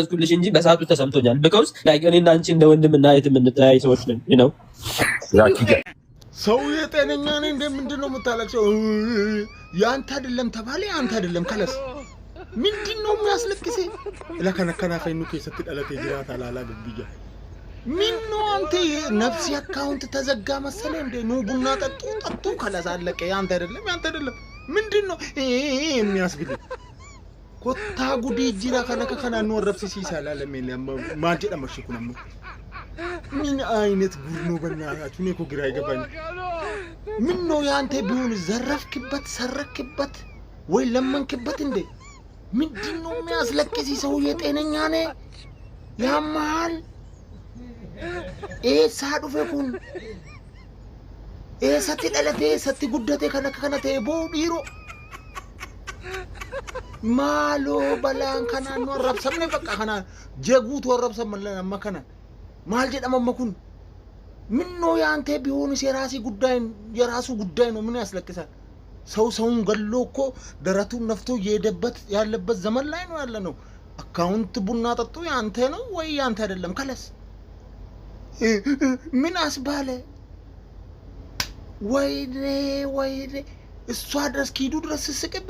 ስኩልሽ እንጂ በሰዓቱ ተሰምቶኛል because like እኔና አንቺ እንደ ወንድምና እህት የምንተያይ ሰዎች ነን you know ሰው የጤነኛ ነኝ እንደምንድን ነው የምታለቅሰው ያንተ አይደለም ተባለ ያንተ አይደለም ከለስ ምንድነው የሚያስለቅስ ለከነከና ፈይኑ ከሰጥ ዳለተ ጅራት አላላ ግብያ ምንድነው አንተ ነፍስ አካውንት ተዘጋ መሰለ እንደ ነው ቡና ጠጡ ከለስ አለቀ ያንተ አይደለም ምንድነው የሚያስብል ኮታ ጉዲ ጅራ ከነከና ነው ረፍሲ ሲሳላለ ማንጀ ደመሽኩ ነው ምን አይነት ጉድ ነው በእናታችሁ እኔ እኮ ግራ ይገባኝ ምን ነው ያንተ ቢሆን ዘረፍክበት ሰረክበት ወይ ለመንክበት እንዴ ምንድነው የሚያስለቅስ ሰው የጤነኛ ነህ ያማል ሳዱፈኩን ሰቲ ደለቴ ሰቲ ጉደቴ ከነከነቴ ቦዲሮ ማሎ በላን ከናን ነው ረብሰምነ በቃ ከና ጀጉት ወረብሰም ለና መከና ማልጀ ደመመኩን ምን ነው ያንተ ቢሆንስ የራሱ ጉዳይ ነው ምን ያስለቅሳል ሰውን ገሎ እኮ ደረቱን ነፍቶ የሄደበት ያለበት ዘመን ላይ ነው ያለነው አካውንት ቡና ጠጡ ያንተ ነው ወይ ያንተ አይደለም ከለስ ምን አስባለ ወይኔ እሷ ድረስ ኪዱ ድረስ ስቅብ